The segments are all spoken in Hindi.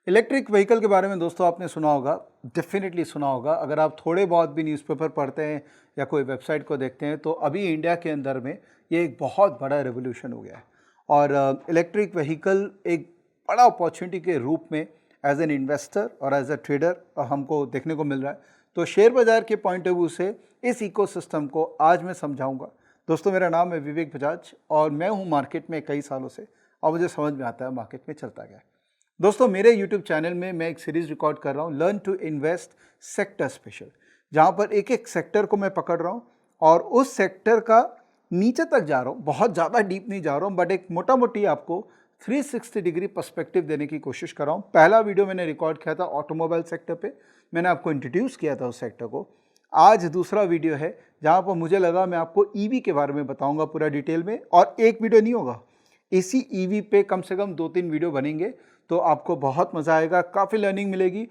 इलेक्ट्रिक व्हीकल के बारे में दोस्तों आपने सुना होगा, डेफिनेटली सुना होगा। अगर आप थोड़े बहुत भी न्यूज़पेपर पढ़ते हैं या कोई वेबसाइट को देखते हैं तो अभी इंडिया के अंदर में ये एक बहुत बड़ा रेवोल्यूशन हो गया है। और इलेक्ट्रिक व्हीकल एक बड़ा अपॉर्चुनिटी के रूप में एज एन इन्वेस्टर और एज अ ट्रेडर हमको देखने को मिल रहा है। तो शेयर बाज़ार के पॉइंट ऑफ व्यू से इस इकोसिस्टम को आज मैं समझाऊंगा। दोस्तों मेरा नाम है विवेक बजाज और मैं हूँ मार्केट में कई सालों से और मुझे समझ में आता है मार्केट में चलता क्या है। दोस्तों मेरे YouTube चैनल में मैं एक सीरीज़ रिकॉर्ड कर रहा हूँ, learn to invest sector special, जहाँ पर एक एक सेक्टर को मैं पकड़ रहा हूँ और उस सेक्टर का नीचे तक जा रहा हूँ। बहुत ज़्यादा डीप नहीं जा रहा हूँ, बट एक मोटा मोटी आपको 360 डिग्री पर्सपेक्टिव देने की कोशिश कर रहा हूँ। पहला वीडियो मैंने रिकॉर्ड किया था ऑटोमोबाइल सेक्टर पे, मैंने आपको इंट्रोड्यूस किया था उस सेक्टर को। आज दूसरा वीडियो है जहाँ पर मुझे लगा मैं आपको EV के बारे में बताऊँगा पूरा डिटेल में, और एक वीडियो नहीं होगा, इसी EV पे कम से कम 2-3 वीडियो बनेंगे। तो आपको बहुत मज़ा आएगा, काफ़ी लर्निंग मिलेगी।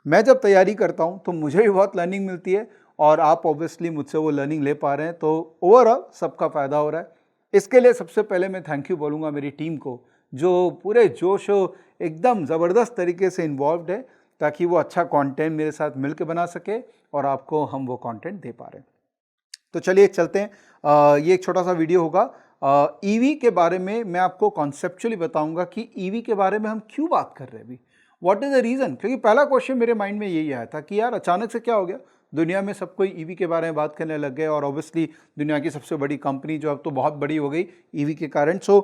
मैं जब तैयारी करता हूँ तो मुझे भी बहुत लर्निंग मिलती है और आप ऑब्वियसली मुझसे वो लर्निंग ले पा रहे हैं, तो ओवरऑल सबका फ़ायदा हो रहा है। इसके लिए सबसे पहले मैं थैंक यू बोलूँगा मेरी टीम को, जो पूरे जोश एकदम ज़बरदस्त तरीके से इन्वॉल्व है ताकि वो अच्छा कंटेंट मेरे साथ मिलकर बना सके और आपको हम वो कंटेंट दे पा रहे हैं। तो चलिए चलते हैं। ये एक छोटा सा वीडियो होगा। EV के बारे में मैं आपको कॉन्सेप्चुअली बताऊंगा कि EV के बारे में हम क्यों बात कर रहे हैं अभी, व्हाट इज़ द रीज़न। क्योंकि पहला क्वेश्चन मेरे माइंड में यही आया था कि यार अचानक से क्या हो गया, दुनिया में सब कोई EV के बारे में बात करने लग गए और ऑब्वियसली दुनिया की सबसे बड़ी कंपनी जो अब तो बहुत बड़ी हो गई EV के कारण। सो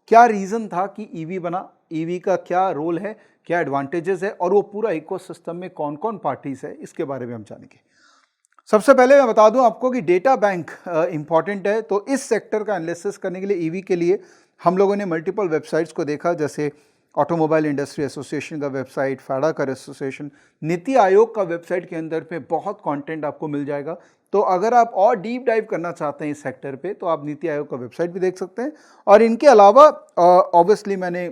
क्या रीज़न था कि EV बना, EV का क्या रोल है, क्या एडवांटेजेस है और वो पूरा इकोसिस्टम में कौन कौन पार्टीज है, इसके बारे में हम जानेंगे। सबसे पहले मैं बता दूं आपको कि डेटा बैंक इंपॉर्टेंट है। तो इस सेक्टर का एनालिसिस करने के लिए EV के लिए हम लोगों ने मल्टीपल वेबसाइट्स को देखा, जैसे ऑटोमोबाइल इंडस्ट्री एसोसिएशन का वेबसाइट, फाड़ा का एसोसिएशन, नीति आयोग का वेबसाइट के अंदर पे बहुत कंटेंट आपको मिल जाएगा। तो अगर आप और डीप डाइव करना चाहते हैं इस सेक्टर पे तो आप नीति आयोग का वेबसाइट भी देख सकते हैं। और इनके अलावा ऑब्वियसली मैंने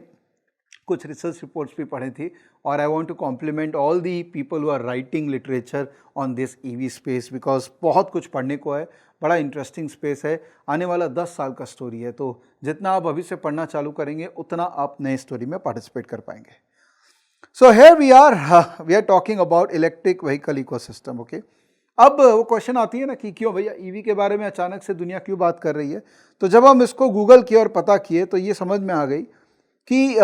कुछ रिसर्च रिपोर्ट्स भी पढ़ी थी और I want to compliment all the people who are writing literature on this EV space, because बहुत कुछ पढ़ने को है, बड़ा इंटरेस्टिंग स्पेस है। आने वाला 10 साल का स्टोरी है, तो जितना आप अभी से पढ़ना चालू करेंगे उतना आप नए स्टोरी में पार्टिसिपेट कर पाएंगे। So here we are talking about electric vehicle ecosystem. Okay, अब वो क्वेश्चन आती है ना कि क्यों भैया EV के बारे में अचानक से दुनिया क्यों बात कर रही है। तो जब हम इसको गूगल किए और पता किए तो ये समझ में आ गई कि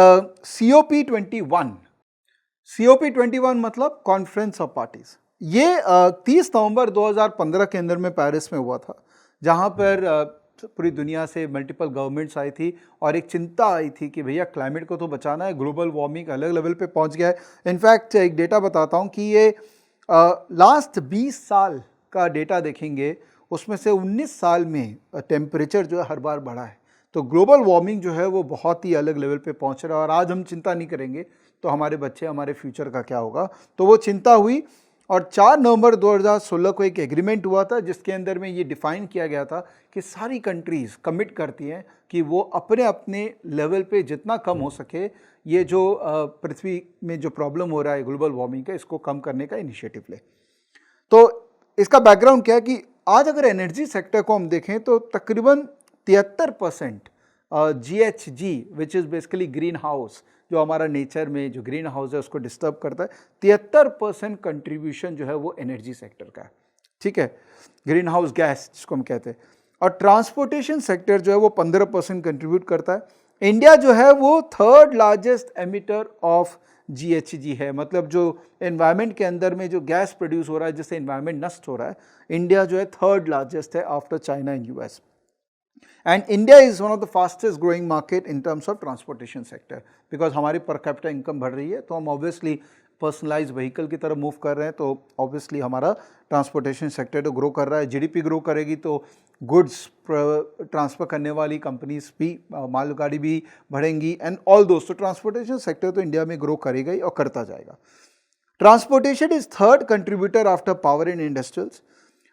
COP21 मतलब कॉन्फ्रेंस ऑफ पार्टीज, ये 30 नवंबर 2015 के अंदर में पेरिस में हुआ था, जहां पर पूरी दुनिया से मल्टीपल गवर्नमेंट्स आई थी और एक चिंता आई थी कि भैया क्लाइमेट को तो बचाना है, ग्लोबल वार्मिंग अलग लेवल पे पहुंच गया है। इनफैक्ट एक डेटा बताता हूं कि ये लास्ट 20 साल का डेटा देखेंगे, उसमें से 19 साल में टेम्परेचर जो है हर बार बढ़ा है। तो ग्लोबल वार्मिंग जो है वो बहुत ही अलग लेवल पे पहुंच रहा है और आज हम चिंता नहीं करेंगे तो हमारे बच्चे, हमारे फ्यूचर का क्या होगा। तो वो चिंता हुई और 4 नवंबर 2016 को एक एग्रीमेंट हुआ था जिसके अंदर में ये डिफाइन किया गया था कि सारी कंट्रीज़ कमिट करती हैं कि वो अपने अपने लेवल पे जितना कम हो सके ये जो पृथ्वी में जो प्रॉब्लम हो रहा है ग्लोबल वार्मिंग का, इसको कम करने का इनिशिएटिव ले। तो इसका बैकग्राउंड क्या है कि आज अगर एनर्जी सेक्टर को हम देखें तो तकरीबन 73% GHG which is basically green house, जो हमारा नेचर में जो ग्रीन हाउस है उसको डिस्टर्ब करता है, 73% कंट्रीब्यूशन जो है वो एनर्जी सेक्टर का है। ठीक है, ग्रीन हाउस गैस जिसको हम कहते हैं। और ट्रांसपोर्टेशन सेक्टर जो है वो 15% कंट्रीब्यूट करता है। इंडिया जो है वो 3rd largest emitter of GHG है, मतलब जो एनवायरनमेंट के अंदर में जो गैस प्रोड्यूस हो रहा है जिससे एनवायरनमेंट नष्ट हो रहा है, इंडिया जो है 3rd लार्जेस्ट है after China and US। And India is one of the fastest growing market in terms of transportation sector, because हमारी per capita income बढ़ रही है तो हम obviously पर्सनलाइज व्हीकल की तरफ मूव कर रहे हैं, तो ऑब्वियसली हमारा ट्रांसपोर्टेशन सेक्टर तो ग्रो कर रहा है। GDP ग्रो करेगी तो गुड्स ट्रांसफ़र करने वाली कंपनीज भी, मालगाड़ी भी बढ़ेंगी एंड ऑल दोस्तों ट्रांसपोर्टेशन सेक्टर तो इंडिया में ग्रो करेगा ही और करता जाएगा। Transportation is 3rd contributor after power and industrials.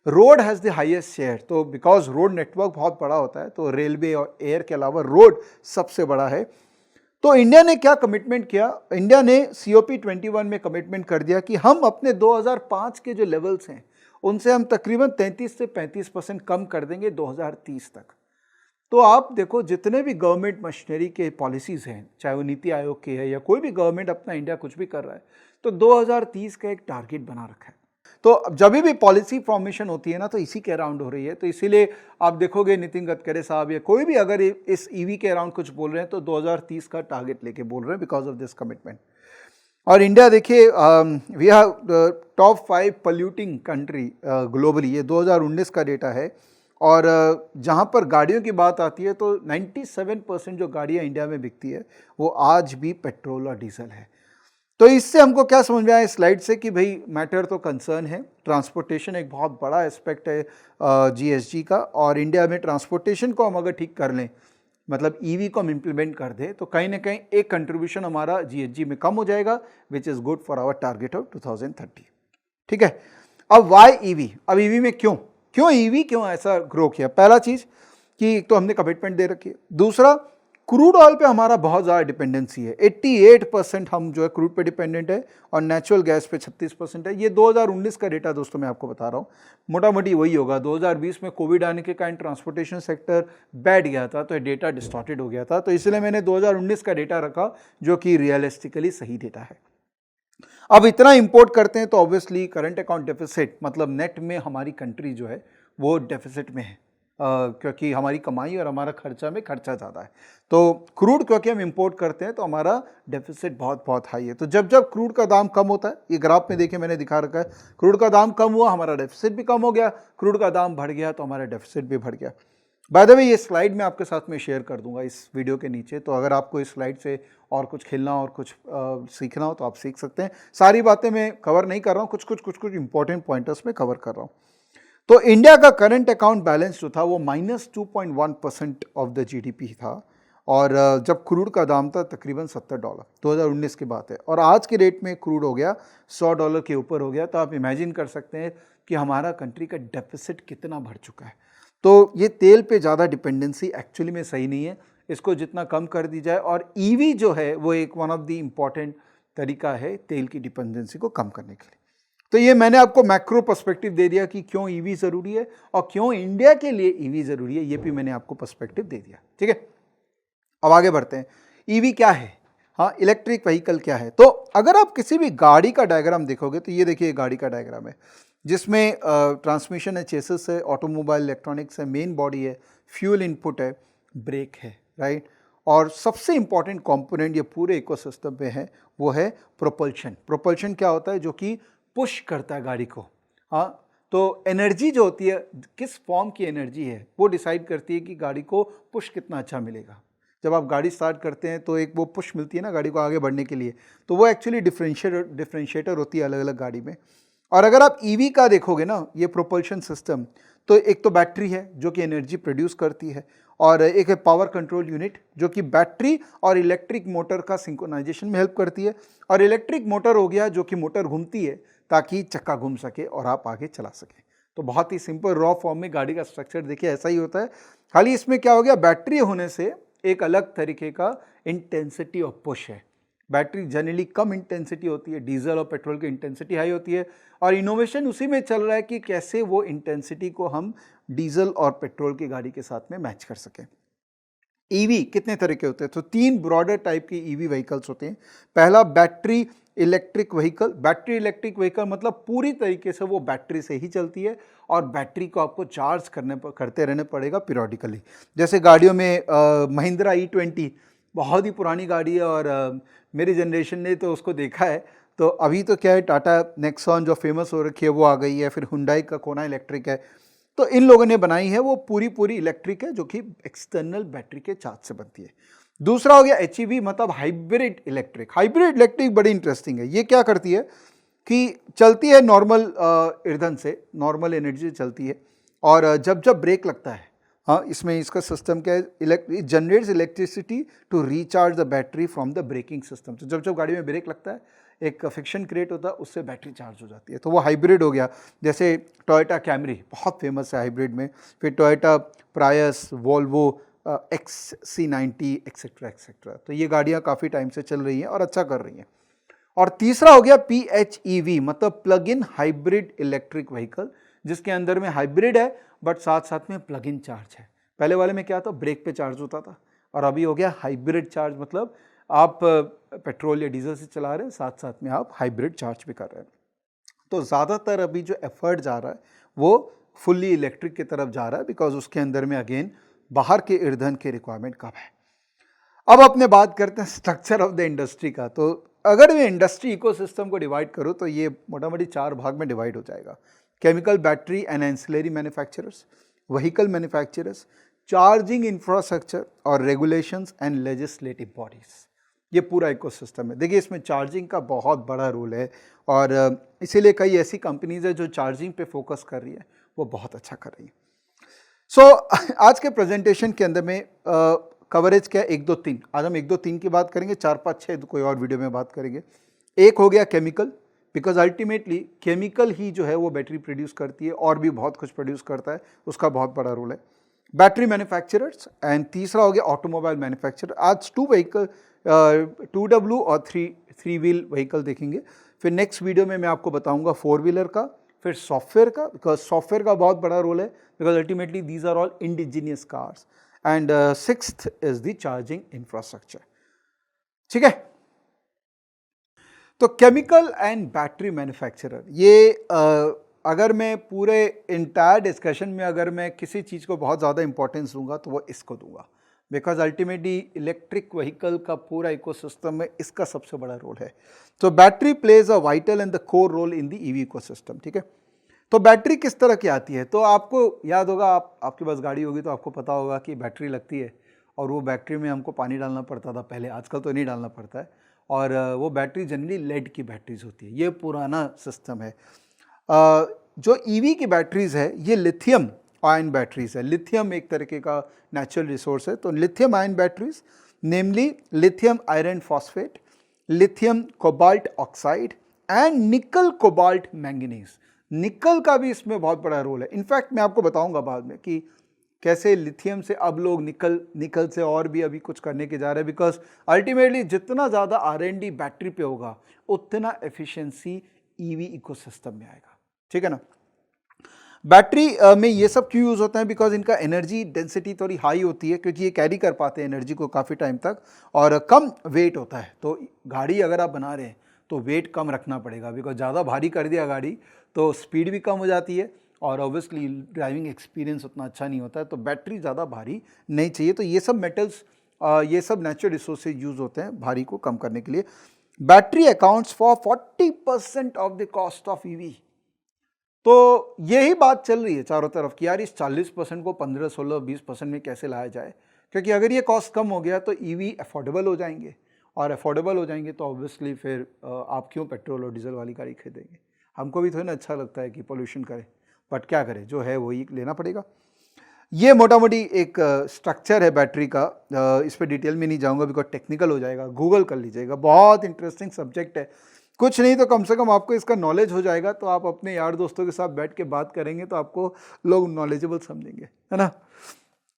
Road has the highest share, तो बिकॉज रोड नेटवर्क बहुत बड़ा होता है तो रेलवे और एयर के अलावा रोड सबसे बड़ा है। तो इंडिया ने क्या कमिटमेंट किया, इंडिया ने COP21 में कमिटमेंट कर दिया कि हम अपने 2005 के जो लेवल्स हैं उनसे हम तकरीबन 33 से 35% कम कर देंगे 2030 तक। तो आप देखो जितने भी गवर्नमेंट मशीनरी के पॉलिसीज़ हैं, चाहे वो नीति आयोग की है या कोई भी गवर्नमेंट अपना इंडिया कुछ भी कर रहा है, तो 2030 का एक टारगेट बना रखा है। तो जब भी पॉलिसी फॉर्मेशन होती है ना, तो इसी के अराउंड हो रही है। तो इसीलिए आप देखोगे नितिन गडकरी साहब या कोई भी अगर इस ईवी के अराउंड कुछ बोल रहे हैं तो 2030 का टारगेट लेके बोल रहे हैं, बिकॉज ऑफ दिस कमिटमेंट। और इंडिया देखिए, we have top 5 polluting country globally, ये 2019 का डेटा है। और जहाँ पर गाड़ियों की बात आती है तो 97% जो गाड़ियाँ इंडिया में बिकती है वो आज भी पेट्रोल और डीजल है। तो इससे हमको क्या समझ में आया इस स्लाइड से कि भाई मैटर तो कंसर्न है, ट्रांसपोर्टेशन एक बहुत बड़ा एस्पेक्ट है जीएसजी का, और इंडिया में ट्रांसपोर्टेशन को हम अगर ठीक कर लें, मतलब ईवी को हम इम्प्लीमेंट कर दें, तो कहीं ना कहीं एक कंट्रीब्यूशन हमारा जीएसजी में कम हो जाएगा, which is good for our target of 2030। ठीक है, अब वाई ईवी, अब ईवी में क्यों ईवी क्यों ऐसा ग्रो किया? पहला चीज़ कि तो हमने कमिटमेंट दे रखी है। दूसरा, क्रूड ऑयल पे हमारा बहुत ज़्यादा डिपेंडेंसी है, 88% हम जो है क्रूड पे डिपेंडेंट है, और नेचुरल गैस पे 36% है। ये 2019 का डेटा दोस्तों मैं आपको बता रहा हूँ, मोटा मोटी वही होगा। 2020 में कोविड आने के कारण ट्रांसपोर्टेशन सेक्टर बैठ गया था, तो ये डेटा डिस्टॉर्टेड हो गया था, तो इसलिए मैंने 2019 का डेटा रखा, जो कि रियलिस्टिकली सही डेटा है। अब इतना इंपोर्ट करते हैं तो ऑब्वियसली करंट अकाउंट डेफिसिट, मतलब नेट में हमारी कंट्री जो है वो डेफिसिट में है, क्योंकि हमारी कमाई और हमारा खर्चा में खर्चा ज़्यादा है। तो क्रूड क्योंकि हम इंपोर्ट करते हैं तो हमारा डेफिसिट बहुत बहुत हाई है। तो जब जब क्रूड का दाम कम होता है, ये ग्राफ में देखिए मैंने दिखा रखा है, क्रूड का दाम कम हुआ हमारा डेफिसिट भी कम हो गया, क्रूड का दाम बढ़ गया तो हमारा डेफिसिट भी बढ़ गया। बाय द वे, ये स्लाइड मैं आपके साथ में शेयर कर दूंगा इस वीडियो के नीचे, तो अगर आपको इस स्लाइड से और कुछ खेलना और कुछ सीखना हो तो आप सीख सकते हैं। सारी बातें मैं कवर नहीं कर रहा हूँ, कुछ इंपॉर्टेंट पॉइंटर्स में कवर कर रहा हूँ। तो इंडिया का करंट अकाउंट बैलेंस जो था वो -2.1% ऑफ द जीडीपी था, और जब क्रूड का दाम था तकरीबन $70, 2019 की बात है, और आज के रेट में क्रूड हो गया $100 के ऊपर हो गया। तो आप इमेजिन कर सकते हैं कि हमारा कंट्री का डेफिसिट कितना बढ़ चुका है। तो ये तेल पे ज़्यादा डिपेंडेंसी एक्चुअली में सही नहीं है, इसको जितना कम कर दी जाए, और ईवी जो है वो एक वन ऑफ द इम्पॉर्टेंट तरीका है तेल की डिपेंडेंसी को कम करने के लिए। तो ये मैंने आपको मैक्रो पर्सपेक्टिव दे दिया कि क्यों ईवी ज़रूरी है और क्यों इंडिया के लिए ईवी ज़रूरी है, ये भी मैंने आपको पर्सपेक्टिव दे दिया। ठीक है, अब आगे बढ़ते हैं। ईवी क्या है, हाँ, इलेक्ट्रिक व्हीकल क्या है? तो अगर आप किसी भी गाड़ी का डायग्राम देखोगे तो ये देखिए गाड़ी का डायग्राम है, जिसमें ट्रांसमिशन है, चेसिस है, ऑटोमोबाइल इलेक्ट्रॉनिक्स है, मेन बॉडी है, फ्यूल इनपुट है, ब्रेक है, राइट। और सबसे इंपॉर्टेंट कंपोनेंट ये पूरे इकोसिस्टम में है, वो है प्रोपल्शन। प्रोपल्शन क्या होता है? जो कि पुश करता है गाड़ी को। हाँ, तो एनर्जी जो होती है, किस फॉर्म की एनर्जी है, वो डिसाइड करती है कि गाड़ी को पुश कितना अच्छा मिलेगा। जब आप गाड़ी स्टार्ट करते हैं तो एक वो पुश मिलती है ना गाड़ी को आगे बढ़ने के लिए, तो वो एक्चुअली डिफरेंशिएटर होती है अलग अलग गाड़ी में। और अगर आप ईवी का देखोगे ना, ये प्रोपल्शन सिस्टम, तो एक तो बैटरी है जो कि एनर्जी प्रोड्यूस करती है, और एक है पावर कंट्रोल यूनिट जो कि बैटरी और इलेक्ट्रिक मोटर का सिंक्रोनाइजेशन में हेल्प करती है, और इलेक्ट्रिक मोटर हो गया जो कि मोटर घूमती है ताकि चक्का घूम सके और आप आगे चला सकें। तो बहुत ही सिंपल रॉ फॉर्म में गाड़ी का स्ट्रक्चर देखिए ऐसा ही होता है, खाली इसमें क्या हो गया, बैटरी होने से एक अलग तरीके का इंटेंसिटी ऑफ पुश है। बैटरी जनरली कम इंटेंसिटी होती है, डीजल और पेट्रोल की इंटेंसिटी हाई होती है, और इनोवेशन उसी में चल रहा है कि कैसे वो इंटेंसिटी को हम डीजल और पेट्रोल की गाड़ी के साथ में मैच कर सकें। ईवी कितने तरह के होते हैं? तो 3 ब्रॉडर टाइप की ईवी व्हीकल्स होते हैं। पहला battery electric vehicle. Battery electric vehicle मतलब पूरी तरीके से वो बैटरी से ही चलती है, और बैटरी को आपको चार्ज करते रहने पड़ेगा पीरियडिकली। जैसे गाड़ियों में महिंद्रा E20 बहुत ही पुरानी गाड़ी है, और मेरी जनरेशन ने तो उसको देखा है। तो अभी तो क्या है, टाटा नेक्सॉन जो फेमस हो रखी है वो आ गई है, फिर हुंडई का कोना इलेक्ट्रिक है। तो इन लोगों ने बनाई है, वो पूरी इलेक्ट्रिक है, जो कि एक्सटर्नल बैटरी के चार्ज से बनती है। दूसरा हो गया HEV, मतलब हाइब्रिड इलेक्ट्रिक। हाइब्रिड इलेक्ट्रिक बड़ी इंटरेस्टिंग है। ये क्या करती है कि चलती है नॉर्मल ईंधन से, नॉर्मल एनर्जी से चलती है, और जब जब ब्रेक लगता है, हाँ, इसमें इसका सिस्टम क्या है, generates electricity to recharge the battery from the braking system. तो जब जब गाड़ी में ब्रेक लगता है, एक फ्रिक्शन क्रिएट होता है, उससे बैटरी चार्ज हो जाती है। तो वो हाइब्रिड हो गया। जैसे टोयोटा कैमरी बहुत फेमस है हाइब्रिड में, फिर टोयोटा प्रायस, वोल्वो XC90 एक्सेट्रा एक्सेट्रा। तो ये गाड़ियाँ काफ़ी टाइम से चल रही हैं और अच्छा कर रही हैं। और तीसरा हो गया PHEV, मतलब plug in hybrid electric vehicle, जिसके अंदर में हाइब्रिड है बट साथ साथ में प्लग इन चार्ज है। पहले वाले में क्या था, ब्रेक पे चार्ज होता था, और अभी हो गया हाइब्रिड चार्ज, मतलब आप पेट्रोल या डीजल से चला रहे हैं, साथ साथ में आप हाइब्रिड चार्ज भी कर रहे हैं। तो ज़्यादातर अभी जो एफर्ट जा रहा है वो फुल्ली इलेक्ट्रिक की तरफ जा रहा है, बिकॉज उसके अंदर में अगेन बाहर के ईंधन की रिक्वायरमेंट कम है। अब अपने बात करते हैं स्ट्रक्चर ऑफ द इंडस्ट्री का। तो अगर मैं इंडस्ट्री इकोसिस्टम को डिवाइड करूं तो ये मोटा मोटी 4 भाग में डिवाइड हो जाएगा। Chemical, battery and ancillary manufacturers, vehicle manufacturers, charging infrastructure और रेगुलेशंस एंड लेजिस्लेटिव बॉडीज, ये पूरा इकोसिस्टम है। देखिए इसमें चार्जिंग का बहुत बड़ा रोल है, और इसीलिए कई ऐसी कंपनीज है जो चार्जिंग पे फोकस कर रही है, वो बहुत अच्छा कर रही है। सो आज के प्रेजेंटेशन के अंदर में कवरेज क्या है, 1 2 3, आज हम 1 2 3 की बात करेंगे, 4 5 6 कोई और वीडियो में बात करेंगे। एक हो गया केमिकल, बिकॉज अल्टीमेटली केमिकल ही जो है वो बैटरी प्रोड्यूस करती है, और भी बहुत कुछ प्रोड्यूस करता है, उसका बहुत बड़ा रोल है। बैटरी मैन्युफैक्चरर्स, एंड तीसरा हो गया ऑटोमोबाइल मैन्युफैक्चरर। आज 2 व्हीकल, 2W और 3 व्हील व्हीकल देखेंगे। फिर नेक्स्ट वीडियो में मैं आपको बताऊंगा 4 व्हीलर का, फिर सॉफ्टवेयर का, बिकॉज सॉफ्टवेयर का बहुत बड़ा रोल है, because ultimately these are all indigenous cars. And 6th is the charging infrastructure. ठीक है, तो केमिकल एंड बैटरी मैन्युफैक्चरर, ये अगर मैं पूरे इंटायर डिस्कशन में अगर मैं किसी चीज़ को बहुत ज़्यादा इंपॉर्टेंस दूंगा तो वो इसको दूंगा, बिकॉज अल्टीमेटली इलेक्ट्रिक व्हीकल का पूरा इकोसिस्टम में इसका सबसे बड़ा रोल है। तो battery plays a vital and the core role in the EV ecosystem. ठीक है, तो बैटरी किस तरह की आती है, तो आपको याद होगा, आपके पास गाड़ी होगी तो आपको पता होगा कि बैटरी लगती है, और वो बैटरी में हमको पानी डालना पड़ता था पहले, आजकल तो नहीं डालना पड़ता है, और वो बैटरी जनरली लेड की बैटरीज होती है, ये पुराना सिस्टम है। जो ईवी की बैटरीज है ये लिथियम आयन बैटरीज है। लिथियम एक तरीके का नेचुरल रिसोर्स है, तो lithium ion batteries namely lithium iron phosphate, lithium cobalt oxide and nickel cobalt manganese. निकल का भी इसमें बहुत बड़ा रोल है। इनफैक्ट मैं आपको बताऊंगा बाद में कि कैसे लिथियम से अब लोग निकल से और भी अभी कुछ करने के जा रहे हैं, बिकॉज अल्टीमेटली जितना ज़्यादा R&D बैटरी पे होगा उतना एफिशिएंसी ईवी इकोसिस्टम में आएगा। ठीक है ना। बैटरी में ये सब क्यों यूज़ होता है, बिकॉज इनका एनर्जी डेंसिटी थोड़ी हाई होती है, क्योंकि ये कैरी कर पाते हैं एनर्जी को काफ़ी टाइम तक, और कम वेट होता है। तो गाड़ी अगर आप बना रहे हैं तो वेट कम रखना पड़ेगा, बिकॉज ज़्यादा भारी कर दिया गाड़ी तो स्पीड भी कम हो जाती है, और ऑब्वियसली ड्राइविंग एक्सपीरियंस उतना अच्छा नहीं होता है। तो बैटरी ज़्यादा भारी नहीं चाहिए, तो ये सब मेटल्स, ये सब नेचुरल रिसोर्सेज यूज़ होते हैं भारी को कम करने के लिए। Battery accounts for 40% of the cost of EV. तो यही बात चल रही है चारों तरफ कि यार इस 40% को 15, 16, 20% में कैसे लाया जाए, क्योंकि अगर ये कॉस्ट कम हो गया तो ईवी अफोर्डेबल हो जाएंगे, और अफोर्डेबल हो जाएंगे तो ऑब्वियसली फिर आप क्यों पेट्रोल और डीजल वाली गाड़ी खरीदेंगे। हमको भी थोड़ा ना अच्छा लगता है कि पोल्यूशन करे, बट क्या करें, जो है वही लेना पड़ेगा। ये मोटा मोटी एक स्ट्रक्चर है बैटरी का। इस पर डिटेल में नहीं जाऊंगा बिकॉज टेक्निकल हो जाएगा, गूगल कर लीजिएगा, बहुत इंटरेस्टिंग सब्जेक्ट है। कुछ नहीं तो कम से कम आपको इसका नॉलेज हो जाएगा, तो आप अपने यार दोस्तों के साथ बैठ के बात करेंगे तो आपको लोग नॉलेजेबल समझेंगे, है ना।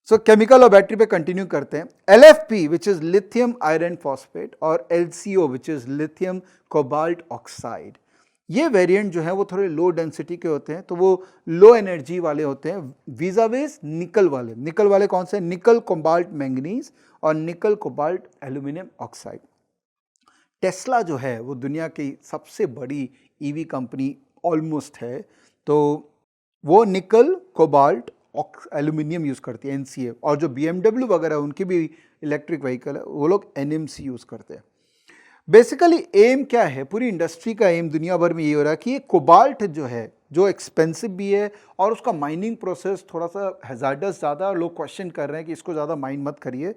सो केमिकल और बैटरी पे कंटिन्यू करते हैं। LFP which is lithium iron phosphate और LCO which is lithium cobalt oxide, ये वेरिएंट जो है वो थोड़े लो डेंसिटी के होते हैं, तो वो लो एनर्जी वाले होते हैं वीजावेज निकल वाले। निकल वाले कौन से, निकल कोबाल्ट मैंगनीज और nickel cobalt aluminium oxide. Tesla जो है वो दुनिया की सबसे बड़ी ईवी कंपनी ऑलमोस्ट है, तो वो निकल कोबाल्ट एल्यूमिनियम यूज़ करती है, NCA। और जो BMW वगैरह उनकी भी इलेक्ट्रिक व्हीकल है वो लोग NMC यूज़ करते हैं। बेसिकली एम क्या है, पूरी इंडस्ट्री का एम दुनिया भर में ये हो रहा है कि ये कोबाल्ट जो है, जो एक्सपेंसिव भी है और उसका माइनिंग प्रोसेस थोड़ा सा हैजार्डस ज़्यादा, लोग क्वेश्चन कर रहे हैं कि इसको ज़्यादा माइन मत करिए,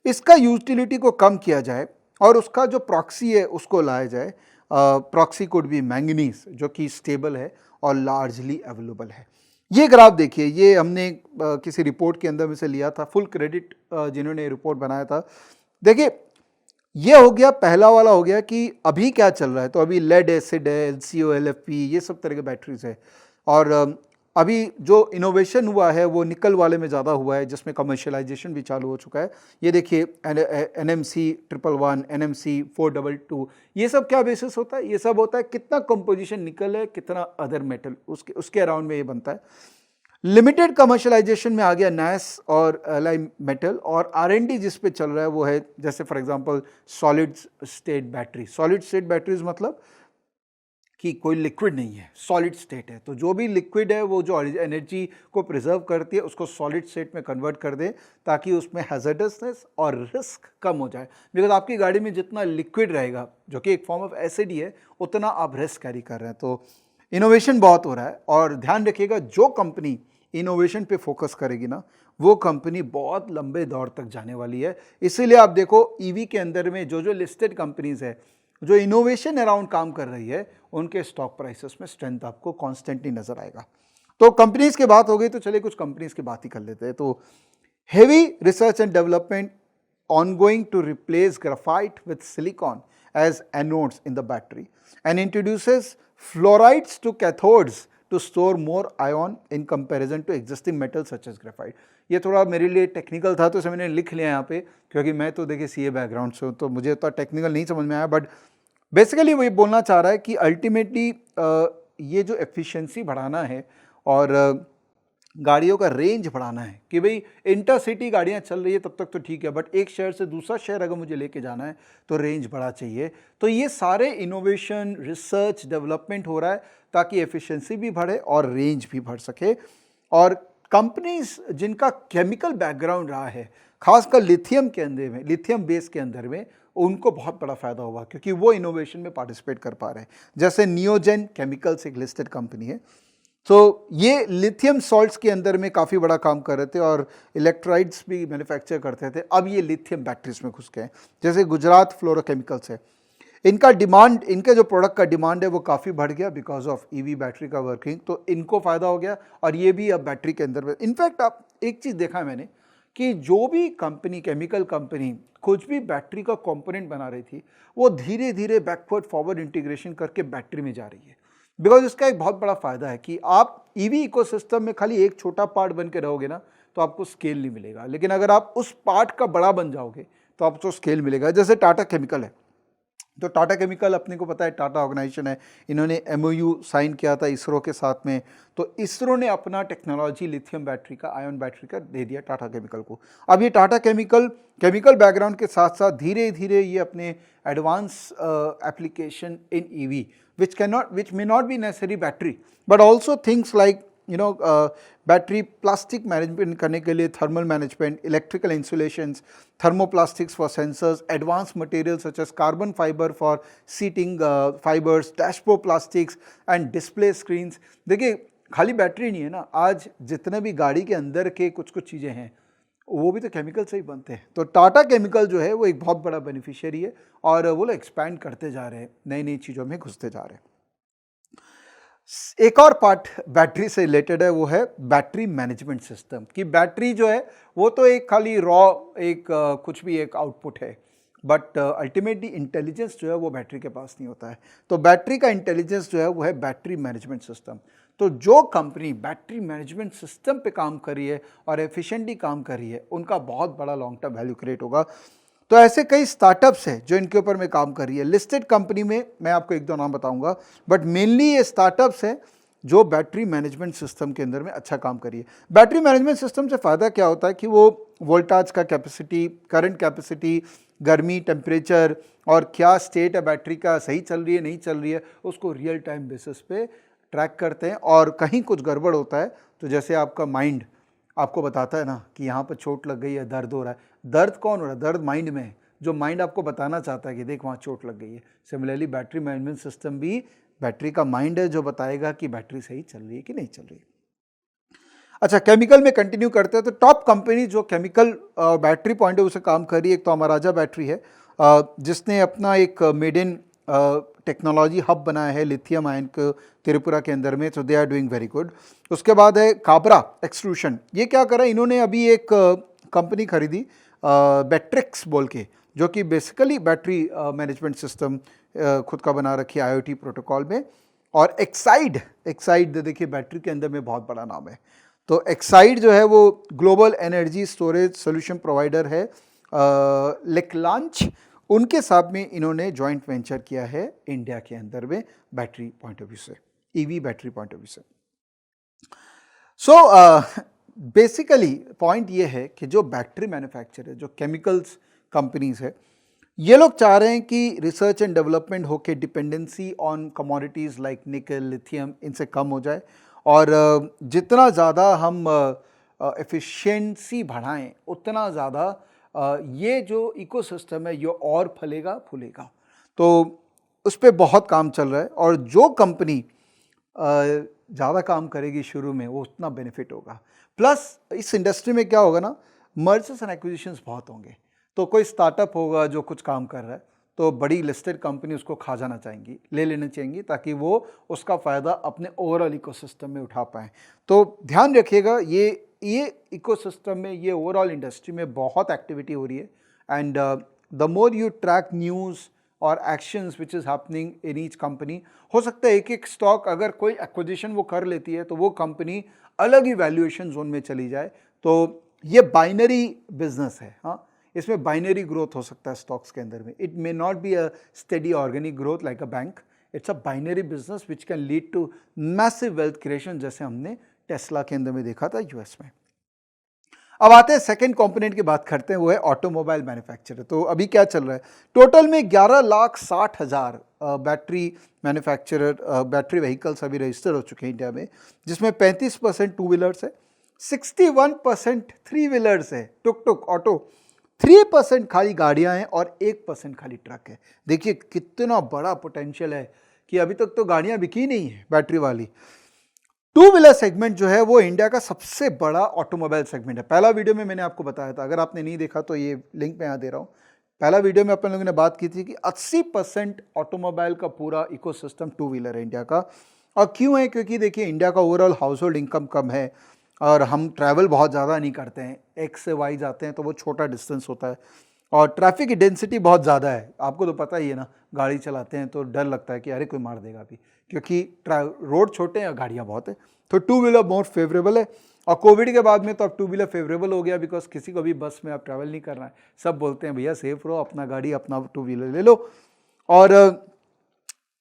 इसका यूटिलिटी को कम किया जाए और उसका जो प्रॉक्सी है उसको लाया जाए। प्रॉक्सी कोड भी मैंगनीज, जो कि स्टेबल है और लार्जली अवेलेबल है। ये ग्राफ देखिए, ये हमने किसी रिपोर्ट के अंदर में से लिया था, फुल क्रेडिट जिन्होंने रिपोर्ट बनाया था। देखिए ये हो गया, पहला वाला हो गया कि अभी क्या चल रहा है, तो अभी लेड एसिड है, LCO, LFP, ये सब तरह के बैटरीज है। और अभी जो इनोवेशन हुआ है वो निकल वाले में ज़्यादा हुआ है, जिसमें कमर्शियलाइजेशन भी चालू हो चुका है। ये देखिए NMC 111, NMC 422, ये सब क्या बेसिस होता है, ये सब होता है कितना कंपोजिशन निकल है, कितना अदर मेटल, उसके अराउंड में ये बनता है। लिमिटेड कमर्शलाइजेशन में आ गया नैस और एलाई मेटल, और R&D जिस पे चल रहा है वो है जैसे for example solid state battery. Solid state batteries मतलब कि कोई लिक्विड नहीं है, सॉलिड स्टेट है, तो जो भी लिक्विड है वो जो एनर्जी को प्रिजर्व करती है उसको सॉलिड स्टेट में कन्वर्ट कर दे ताकि उसमें हैजर्डसनेस और रिस्क कम हो जाए। बिकॉज आपकी गाड़ी में जितना लिक्विड रहेगा जो कि एक फॉर्म ऑफ एसिड ही है, उतना आप रिस्क कैरी कर रहे हैं। तो इनोवेशन बहुत हो रहा है, और ध्यान रखिएगा जो कंपनी इनोवेशन पे फोकस करेगी ना, वो कंपनी बहुत लंबे दौर तक जाने वाली है। इसीलिए आप देखो ईवी के अंदर में जो जो लिस्टेड कंपनीज है जो इनोवेशन अराउंड काम कर रही है, उनके स्टॉक प्राइसेस में स्ट्रेंथ आपको कॉन्स्टेंटली नजर आएगा। तो कंपनीज की बात हो गई, तो चलिए कुछ कंपनीज की बात ही कर लेते हैं। तो heavy research and development ongoing to replace graphite with silicon as anodes in the battery, and introduces fluorides to cathodes to store more ion in comparison to existing metals such as graphite। ये थोड़ा मेरे लिए टेक्निकल था तो इसे मैंने लिख लिया यहाँ पे, क्योंकि मैं तो देखिए सीए बैकग्राउंड से हूँ, तो मुझे तो टेक्निकल नहीं समझ में आया, बट बेसिकली वो ये बोलना चाह रहा है कि अल्टीमेटली ये जो एफिशिएंसी बढ़ाना है और गाड़ियों का रेंज बढ़ाना है कि भाई इंटरसिटी गाड़ियां चल रही है तब तक तो ठीक है, बट एक शहर से दूसरा शहर अगर मुझे लेके जाना है तो रेंज बढ़ा चाहिए। तो ये सारे इनोवेशन, रिसर्च, डेवलपमेंट हो रहा है ताकि एफिशिएंसी भी बढ़े और रेंज भी बढ़ सके। और कंपनीज जिनका केमिकल बैकग्राउंड रहा है, खासकर लिथियम के अंदर में, लिथियम बेस के अंदर में, उनको बहुत बड़ा फायदा हुआ क्योंकि वो इनोवेशन में पार्टिसिपेट कर पा रहे हैं। जैसे नियोजेन केमिकल्स एक लिस्टेड कंपनी है, तो ये लिथियम सॉल्ट्स के अंदर में काफ़ी बड़ा काम कर रहे थे और इलेक्ट्रोलाइट्स भी मैन्युफैक्चर करते थे। अब ये लिथियम बैटरीज में घुस गए। जैसे गुजरात फ्लोरोकेमिकल्स है, इनका डिमांड, इनके जो प्रोडक्ट का डिमांड है वो काफ़ी बढ़ गया बिकॉज ऑफ ईवी बैटरी का वर्किंग, तो इनको फ़ायदा हो गया और ये भी अब बैटरी के अंदर में। इनफैक्ट आप एक चीज़ देखा है मैंने कि जो भी कंपनी, केमिकल कंपनी कुछ भी बैटरी का कंपोनेंट बना रही थी, वो धीरे धीरे बैकवर्ड फॉरवर्ड इंटीग्रेशन करके बैटरी में जा रही है। बिकॉज इसका एक बहुत बड़ा फायदा है कि आप ईवी इकोसिस्टम में खाली एक छोटा पार्ट बन के रहोगे ना तो आपको स्केल नहीं मिलेगा, लेकिन अगर आप उस पार्ट का बड़ा बन जाओगे तो आपको स्केल मिलेगा। जैसे टाटा केमिकल है, तो टाटा केमिकल अपने को पता है टाटा ऑर्गेनाइजेशन है, इन्होंने MOU साइन किया था इसरो के साथ में, तो इसरो ने अपना टेक्नोलॉजी लिथियम बैटरी का, आयन बैटरी का दे दिया टाटा केमिकल को। अब ये टाटा केमिकल बैकग्राउंड के साथ साथ धीरे धीरे ये अपने advance application in EV which may not be necessary battery but also things like battery plastic management करने के लिए, thermal management, electrical insulations, thermoplastics for sensors, advance material such as carbon fibre for seating fibres, dashboard plastics and display screens. देखिए खाली बैटरी नहीं है ना, आज जितने भी गाड़ी के अंदर के कुछ कुछ चीज़ें हैं वो भी तो केमिकल से ही बनते हैं। तो टाटा केमिकल जो है वो एक बहुत बड़ा बेनिफिशियरी है और वो लोग एक्सपैंड करते जा रहे हैं, नई नई चीज़ों में घुसते जा रहे हैं। एक और पार्ट बैटरी से रिलेटेड है, वो है बैटरी मैनेजमेंट सिस्टम। कि बैटरी जो है वो तो एक खाली रॉ एक कुछ भी एक आउटपुट है, बट अल्टीमेटली इंटेलिजेंस जो है वो बैटरी के पास नहीं होता है। तो बैटरी का इंटेलिजेंस जो है वो है बैटरी मैनेजमेंट सिस्टम। तो जो कंपनी बैटरी मैनेजमेंट सिस्टम पे काम कर रही है और एफिशिएंटली काम कर रही है, उनका बहुत बड़ा लॉन्ग टर्म वैल्यू क्रिएट होगा। तो ऐसे कई स्टार्टअप्स हैं जो इनके ऊपर में काम कर रही है। लिस्टेड कंपनी में मैं आपको एक दो नाम बताऊंगा, बट मेनली ये स्टार्टअप्स हैं जो बैटरी मैनेजमेंट सिस्टम के अंदर में अच्छा काम कर रही है। बैटरी मैनेजमेंट सिस्टम से फ़ायदा क्या होता है कि वो वोल्टाज का कैपेसिटी, करंट कैपेसिटी, गर्मी, टेम्परेचर और क्या स्टेट है बैटरी का, सही चल रही है नहीं चल रही है, उसको रियल टाइम बेसिस पे ट्रैक करते हैं। और कहीं कुछ गड़बड़ होता है तो जैसे आपका माइंड आपको बताता है ना कि यहाँ पर चोट लग गई है, दर्द हो रहा है, दर्द कौन हो रहा है? दर्द माइंड में है, जो माइंड आपको बताना चाहता है कि देख वहाँ चोट लग गई है। सिमिलरली बैटरी मैनेजमेंट सिस्टम भी बैटरी का माइंड है जो बताएगा कि बैटरी सही चल रही है कि नहीं चल रही है। अच्छा, केमिकल में कंटिन्यू करते हैं तो टॉप कंपनी जो chemical battery point of view से काम कर रही है, एक तो अमराजा बैटरी है जिसने अपना एक मेड इन टेक्नोलॉजी हब बनाया है लिथियम आयन को त्रिपुरा के अंदर में, तो they are doing very good. उसके बाद है काबरा एक्सट्रूशन। ये क्या करा, इन्होंने अभी एक कंपनी खरीदी बैट्रिक्स बोल के, जो कि बेसिकली बैटरी मैनेजमेंट सिस्टम खुद का बना रखी है IoT प्रोटोकॉल में। और एक्साइड देखिए बैटरी के अंदर में बहुत बड़ा नाम है। तो एक्साइड जो है वो global energy storage solution provider है लेकलांच, उनके साथ में इन्होंने जॉइंट वेंचर किया है इंडिया के अंदर में बैटरी पॉइंट ऑफ व्यू से, EV battery point of view से। सो बेसिकली पॉइंट ये है कि जो बैटरी मैन्युफैक्चर है, जो केमिकल्स कंपनीज है, ये लोग चाह रहे हैं कि रिसर्च एंड डेवलपमेंट होके डिपेंडेंसी ऑन कमोडिटीज़ लाइक निकल, लिथियम, इनसे कम हो जाए और जितना ज़्यादा हम एफिशिएंसी बढ़ाएं उतना ज़्यादा ये जो इकोसिस्टम है ये और फलेगा फूलेगा। तो उस पर बहुत काम चल रहा है और जो कंपनी ज़्यादा काम करेगी शुरू में वो उतना बेनिफिट होगा। प्लस इस इंडस्ट्री में क्या होगा ना, मर्जर्स एंड एक्विजिशंस बहुत होंगे। तो कोई स्टार्टअप होगा जो कुछ काम कर रहा है तो बड़ी लिस्टेड कंपनी उसको खा जाना चाहेंगी, ले लेना चाहेंगी ताकि वो उसका फ़ायदा अपने ओवरऑल इकोसिस्टम में उठा पाएँ। तो ध्यान रखिएगा, ये इकोसिस्टम में, ये ओवरऑल इंडस्ट्री में बहुत एक्टिविटी हो रही है and the more you track news और actions which is happening in each company, हो सकता है एक एक स्टॉक अगर कोई एक्विजिशन वो कर लेती है तो वो कंपनी अलग ही वैल्यूएशन जोन में चली जाए। तो ये बाइनरी बिजनेस है, हाँ, इसमें बाइनरी ग्रोथ हो सकता है स्टॉक्स के अंदर में। It may not be a steady organic growth like a bank, it's a binary business which can lead to massive wealth creation, जैसे हमने टेस्ला के अंदर में देखा था यूएस में। अब आते हैं सेकंड कंपोनेंट की बात करते हैं, वो है ऑटोमोबाइल मैन्युफैक्चरर। तो अभी क्या चल रहा है, टोटल में 11,60,000 बैटरी मैन्युफैक्चरर, बैटरी व्हीकल्स अभी रजिस्टर हो चुके हैं इंडिया में, जिसमें 35% टू व्हीलर्स है, 61% थ्री व्हीलर्स है, टुक टुक ऑटो, 3% खाली गाड़ियां हैं और 1% खाली ट्रक है। देखिए कितना बड़ा पोटेंशियल है कि अभी तक तो गाड़ियां बिकी नहीं है बैटरी वाली। टू व्हीलर सेगमेंट जो है वो इंडिया का सबसे बड़ा ऑटोमोबाइल सेगमेंट है। पहला वीडियो में मैंने आपको बताया था, अगर आपने नहीं देखा तो ये लिंक मैं यहाँ दे रहा हूँ। पहला वीडियो में अपन लोगों ने बात की थी कि 80% ऑटोमोबाइल का पूरा इकोसिस्टम टू व्हीलर है इंडिया का। और क्यों है, क्योंकि देखिए इंडिया का ओवरऑल हाउस होल्ड इनकम कम है और हम ट्रैवल बहुत ज़्यादा नहीं करते हैं, एक्स से वाई जाते हैं तो वो छोटा डिस्टेंस होता है और ट्रैफिक की डेंसिटी बहुत ज़्यादा है। आपको तो पता ही है ना, गाड़ी चलाते हैं तो डर लगता है कि अरे कोई मार देगा अभी, क्योंकि रोड छोटे हैं और गाड़ियाँ बहुत है। तो टू व्हीलर मोर फेवरेबल है और कोविड के बाद में तो अब टू व्हीलर फेवरेबल हो गया, बिकॉज किसी को भी बस में आप ट्रैवल नहीं करना है, सब बोलते हैं भैया सेफ रहो, अपना गाड़ी अपना टू व्हीलर ले लो। और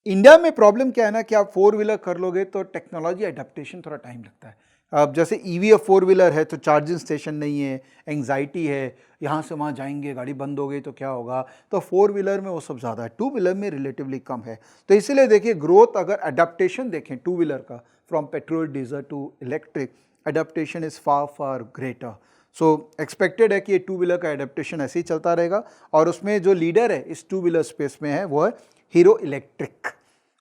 इंडिया में प्रॉब्लम क्या है ना कि आप फोर व्हीलर कर लोगे तो टेक्नोलॉजी एडेप्टेशन थोड़ा टाइम लगता है। अब जैसे ईवी और फोर व्हीलर है तो चार्जिंग स्टेशन नहीं है, एंग्जाइटी है, यहाँ से वहाँ जाएंगे गाड़ी बंद हो गई तो क्या होगा, तो फोर व्हीलर में वो सब ज़्यादा है, टू व्हीलर में रिलेटिवली कम है। तो इसीलिए देखिए ग्रोथ, अगर अडेप्टेशन देखें टू व्हीलर का from petrol diesel to electric, adaptation is far far greater. So expected है कि ये टू व्हीलर का एडेप्टेशन ऐसे ही चलता रहेगा और उसमें जो लीडर है इस टू व्हीलर स्पेस में है वो है हीरो इलेक्ट्रिक।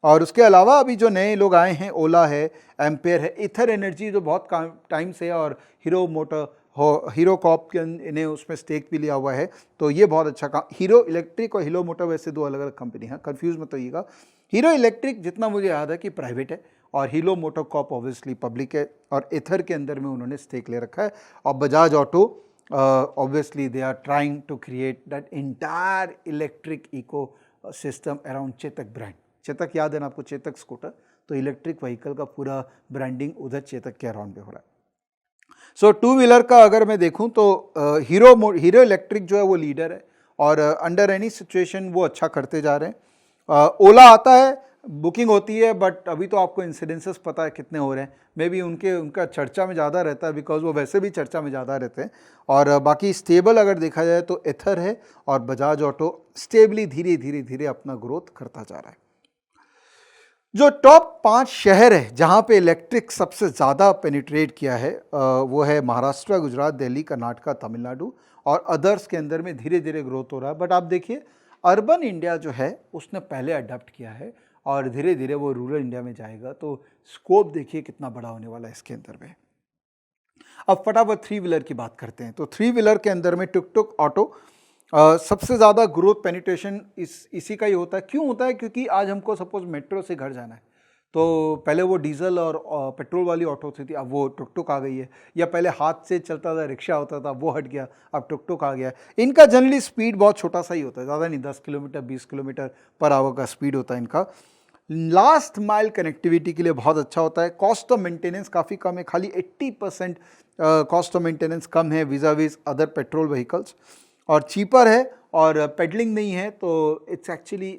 और उसके अलावा अभी जो नए लोग आए हैं, ओला है, एम्पेयर है, इथर एनर्जी जो बहुत टाइम से है, और हीरो मोटर हो, हीरो कॉप के इन्हें उसमें स्टेक भी लिया हुआ है, तो ये बहुत अच्छा काम। हीरो इलेक्ट्रिक और हीरो मोटर वैसे दो अलग अलग कंपनी हैं, कंफ्यूज मत होइएगा। हीरो इलेक्ट्रिक जितना मुझे याद है कि प्राइवेट है और Hero MotoCorp obviously public है, और इथर के अंदर में उन्होंने स्टेक ले रखा है। और Bajaj Auto obviously they are trying to create that entire electric ecosystem around Chetak brand. Chetak याद है ना आपको, चेतक स्कूटर, तो इलेक्ट्रिक व्हीकल का पूरा ब्रांडिंग उधर चेतक के अराउंड में हो रहा है। सो टू व्हीलर का अगर मैं देखूं तो हीरो इलेक्ट्रिक जो है वो लीडर है और अंडर एनी सिचुएशन वो अच्छा करते जा रहे हैं। ओला आता है, बुकिंग होती है, बट अभी तो आपको इंसिडेंसेस पता है कितने हो रहे हैं, मे बी उनका चर्चा में ज़्यादा रहता है बिकॉज वो वैसे भी चर्चा में ज़्यादा रहते हैं। और बाकी स्टेबल अगर देखा जाए तो एथर है और बजाज ऑटो स्टेबली धीरे धीरे धीरे अपना ग्रोथ करता जा रहा है। जो टॉप 5 शहर है जहाँ पे इलेक्ट्रिक सबसे ज़्यादा पेनिट्रेट किया है वो है महाराष्ट्र, गुजरात, दिल्ली, कर्नाटका, तमिलनाडु, और अदर्स के अंदर में धीरे धीरे ग्रोथ हो रहा है। बट आप देखिए अर्बन इंडिया जो है उसने पहले अडॉप्ट किया है और धीरे धीरे वो रूरल इंडिया में जाएगा, तो स्कोप देखिए कितना बड़ा होने वाला है इसके अंदर में। अब फटाफट थ्री व्हीलर की बात करते हैं। तो थ्री व्हीलर के अंदर में टुक टुक ऑटो सबसे ज़्यादा ग्रोथ पेनिट्रेशन इसी का ही होता है। क्यों होता है, क्योंकि आज हमको सपोज मेट्रो से घर जाना है तो पहले वो डीजल और पेट्रोल वाली ऑटो थी, अब वो टुक टुक आ गई है, या पहले हाथ से चलता था रिक्शा होता था वो हट गया, अब टुक टुक आ गया है। इनका जनरली स्पीड बहुत छोटा सा ही होता है, ज़्यादा नहीं, 10 किलोमीटर 20 किलोमीटर पर आवर का स्पीड होता है इनका। लास्ट माइल कनेक्टिविटी के लिए बहुत अच्छा होता है। कॉस्ट ऑफ मेंटेनेंस काफ़ी कम है, खाली 80% कॉस्ट ऑफ मेंटेनेंस कम है विजा विज अदर पेट्रोल व्हीकल्स, और चीपर है और पेडलिंग नहीं है, तो it's actually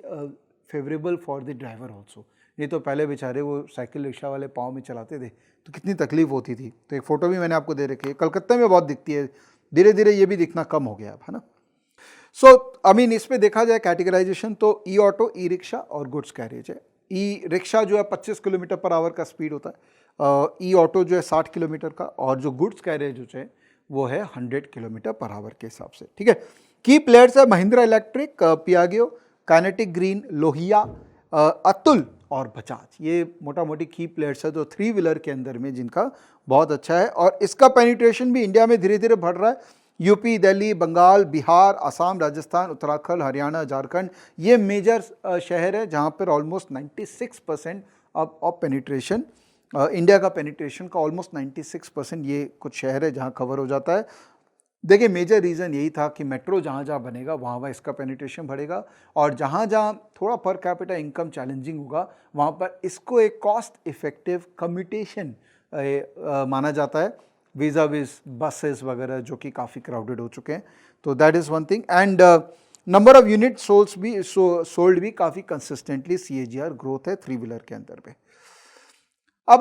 favourable for the driver also. नहीं तो पहले बेचारे वो साइकिल रिक्शा वाले पाँव में चलाते थे तो कितनी तकलीफ होती थी। तो एक फ़ोटो भी मैंने आपको दे रखी है, कलकत्ता में बहुत दिखती है, धीरे धीरे ये भी दिखना कम हो गया अब, है ना। सो आई मीन इस पे देखा जाए कैटेगराइजेशन तो ई ऑटो, ई रिक्शा और गुड्स कैरियज है। ई रिक्शा जो है 25 किलोमीटर पर आवर का स्पीड होता है, ई ऑटो जो है 60 किलोमीटर का, और जो गुड्स कैरियज जो है वो है 100 किलोमीटर पर आवर के हिसाब से, ठीक है। की प्लेयर्स है Mahindra electric, Piaggio, Kinetic Green, Lohia, Atul और बजाज। ये मोटा मोटी की प्लेयर्स है जो 3 व्हीलर के अंदर में जिनका बहुत अच्छा है, और इसका पेनिट्रेशन भी इंडिया में धीरे धीरे बढ़ रहा है। यूपी, दिल्ली, बंगाल, बिहार, असम, राजस्थान, उत्तराखंड, हरियाणा, झारखंड, ये मेजर शहर है जहाँ पर ऑलमोस्ट 96% ऑफ पेनिट्रेशन, इंडिया का पेनिट्रेशन का ऑलमोस्ट 96% ये कुछ शहर है जहाँ कवर हो जाता है। देखिए मेजर रीज़न यही था कि मेट्रो जहाँ जहाँ बनेगा वहाँ वहाँ इसका पेनिट्रेशन बढ़ेगा, और जहाँ जहाँ थोड़ा पर कैपिटा इनकम चैलेंजिंग होगा वहाँ पर इसको एक कॉस्ट इफेक्टिव कम्यूटेशन माना जाता है वीज़ा विज़ बसेस वगैरह जो कि काफ़ी क्राउडेड हो चुके हैं। तो that is one thing, and number of unit sold भी काफ़ी कंसिस्टेंटली CAGR ग्रोथ है 3 व्हीलर के अंदर पे। अब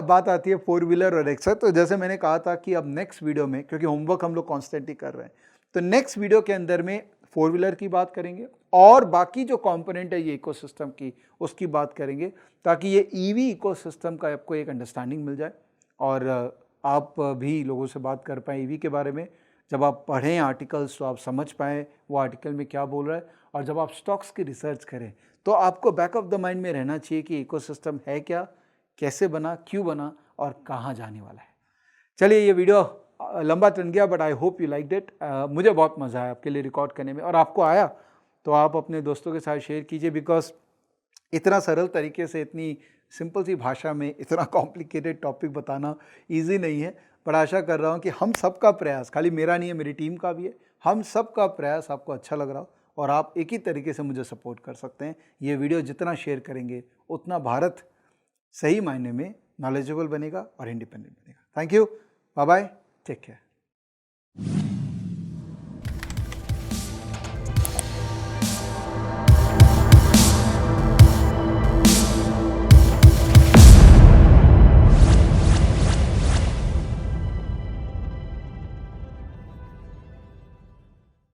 बात आती है 4 व्हीलर और एक्सेल। तो जैसे मैंने कहा था कि अब नेक्स्ट वीडियो में, क्योंकि होमवर्क हम लोग कॉन्स्टेंटली कर रहे हैं, तो नेक्स्ट वीडियो के अंदर में 4 व्हीलर की बात करेंगे और बाकी जो कंपोनेंट है ये इकोसिस्टम की उसकी बात करेंगे, ताकि ये EV इकोसिस्टम का आपको एक अंडरस्टैंडिंग मिल जाए और आप भी लोगों से बात कर पाएँ EV के बारे में। जब आप पढ़ें आर्टिकल्स तो आप समझ पाएँ वो आर्टिकल में क्या बोल रहा है, और जब आप स्टॉक्स की रिसर्च करें तो आपको बैक ऑफ द माइंड में रहना चाहिए कि इकोसिस्टम है क्या, कैसे बना, क्यों बना और कहाँ जाने वाला है। चलिए ये वीडियो लंबा टन गया, but I hope you liked it. मुझे बहुत मज़ा आया आपके लिए रिकॉर्ड करने में, और आपको आया तो आप अपने दोस्तों के साथ शेयर कीजिए, बिकॉज इतना सरल तरीके से, इतनी सिंपल सी भाषा में इतना कॉम्प्लिकेटेड टॉपिक बताना ईजी नहीं है। पर आशा कर रहा हूँ कि हम सबका प्रयास, खाली मेरा नहीं है, मेरी टीम का भी है, हम सबका प्रयास आपको अच्छा लग रहा हो और आप एक ही तरीके से मुझे सपोर्ट कर सकते हैं। ये वीडियो जितना शेयर करेंगे उतना भारत सही मायने में नॉलेजेबल बनेगा और इंडिपेंडेंट बनेगा। Thank you, bye bye, take care.